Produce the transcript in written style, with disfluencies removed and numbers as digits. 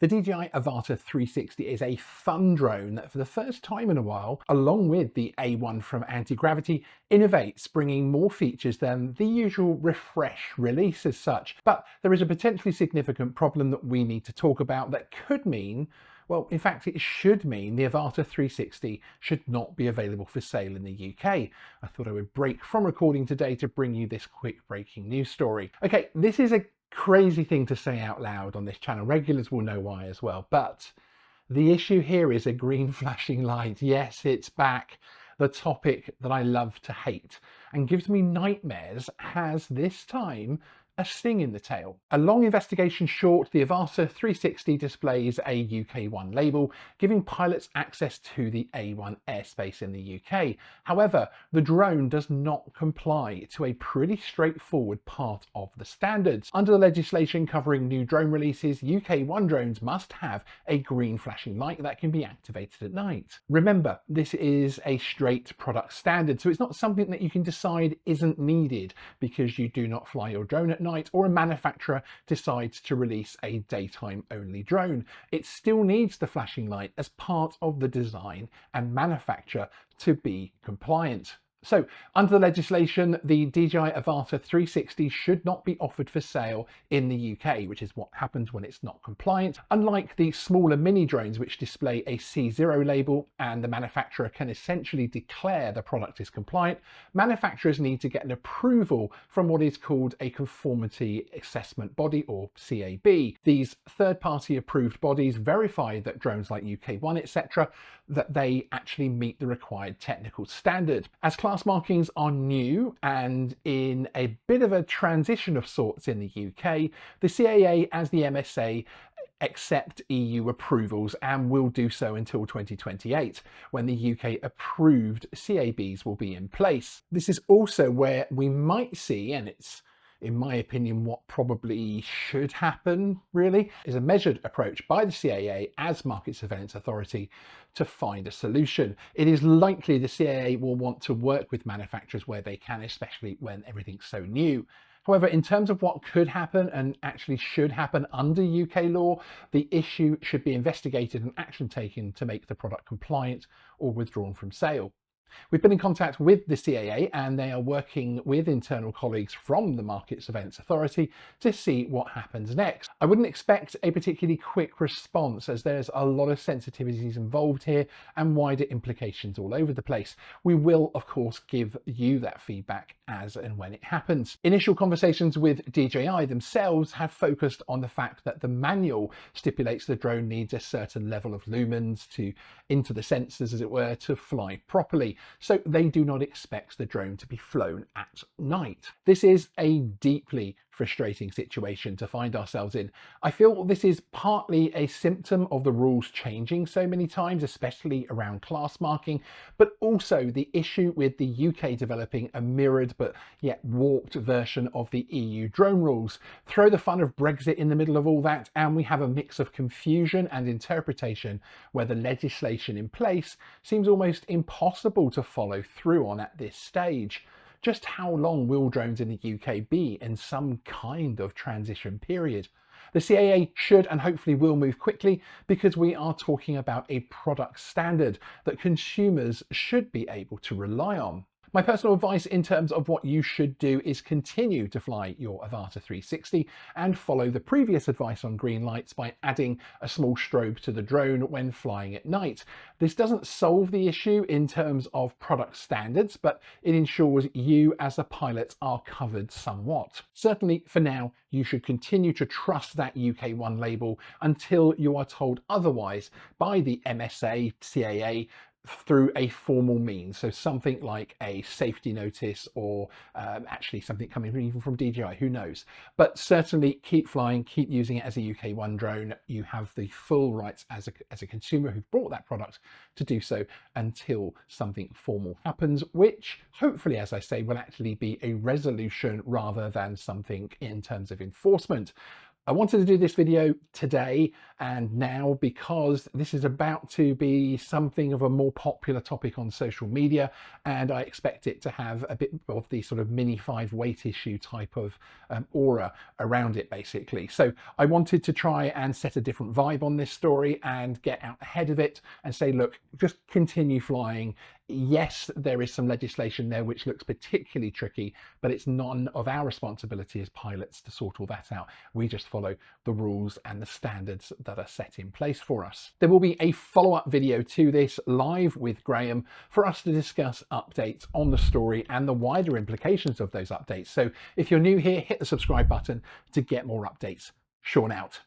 The DJI Avata 360 is a fun drone that for the first time in a while, along with the A1 from Anti-Gravity, innovates, bringing more features than the usual refresh release as such. But there is a potentially significant problem that we need to talk about that could mean, well, in fact, it should mean the Avata 360 should not be available for sale in the UK. I thought I would break from recording today to bring you this quick breaking news story. Okay, this is a crazy thing to say out loud on this channel. Regulars will know why as well, but the issue here is a green flashing light. Yes, it's back. The topic that I love to hate and gives me nightmares has this time a sting in the tail. A long investigation short, the Avata 360 displays a UK1 label, giving pilots access to the A1 airspace in the UK. However, the drone does not comply to a pretty straightforward part of the standards. Under the legislation covering new drone releases, UK1 drones must have a green flashing light that can be activated at night. Remember, this is a straight product standard, so it's not something that you can decide isn't needed because you do not fly your drone at night or a manufacturer decides to release a daytime only drone. It still needs the flashing light as part of the design and manufacture to be compliant. So under the legislation, the DJI Avata 360 should not be offered for sale in the UK, which is what happens when it's not compliant. Unlike the smaller mini drones, which display a C0 label and the manufacturer can essentially declare the product is compliant, manufacturers need to get an approval from what is called a conformity assessment body, or CAB. These third-party approved bodies verify that drones like UK1, etc., that they actually meet the required technical standard. As class markings are new and in a bit of a transition of sorts in the UK, the CAA as the MSA accept EU approvals and will do so until 2028, when the UK approved CABs will be in place. This is also where we might see, and it's in my opinion what probably should happen really, is a measured approach by the CAA as Market Surveillance Authority to find a solution. It is likely the CAA will want to work with manufacturers where they can, especially when everything's so new. However, in terms of what could happen and actually should happen under UK law, the issue should be investigated and action taken to make the product compliant or withdrawn from sale. We've been in contact with the CAA and they are working with internal colleagues from the Market Surveillance Authority to see what happens next. I wouldn't expect a particularly quick response as there's a lot of sensitivities involved here and wider implications all over the place. We will, of course, give you that feedback as and when it happens. Initial conversations with DJI themselves have focused on the fact that the manual stipulates the drone needs a certain level of lumens into the sensors, as it were, to fly properly. So they do not expect the drone to be flown at night. This is a deeply frustrating situation to find ourselves in. I feel this is partly a symptom of the rules changing so many times, especially around class marking, but also the issue with the UK developing a mirrored but yet warped version of the EU drone rules. Throw the fun of Brexit in the middle of all that and we have a mix of confusion and interpretation where the legislation in place seems almost impossible to follow through on at this stage. Just how long will drones in the UK be in some kind of transition period? The CAA should and hopefully will move quickly because we are talking about a product standard that consumers should be able to rely on. My personal advice in terms of what you should do is continue to fly your Avata 360 and follow the previous advice on green lights by adding a small strobe to the drone when flying at night. This doesn't solve the issue in terms of product standards, but it ensures you as a pilot are covered somewhat. Certainly for now, you should continue to trust that UK1 label until you are told otherwise by the MSA, CAA, through a formal means, so something like a safety notice or actually something coming even from DJI, who knows. But certainly keep flying, keep using it as a UK1 drone. You have the full rights as a consumer who've bought that product to do so until something formal happens, which hopefully, as I say, will actually be a resolution rather than something in terms of enforcement. I wanted to do this video today And now, because this is about to be something of a more popular topic on social media, and I expect it to have a bit of the sort of mini 5-weight issue type of aura around it, basically. So I wanted to try and set a different vibe on this story and get out ahead of it and say, look, just continue flying. Yes, there is some legislation there which looks particularly tricky, but it's none of our responsibility as pilots to sort all that out. We just follow the rules and the standards that are set in place for us. There will be a follow-up video to this live with Graham for us to discuss updates on the story and the wider implications of those updates. So if you're new here, hit the subscribe button to get more updates. Sean out.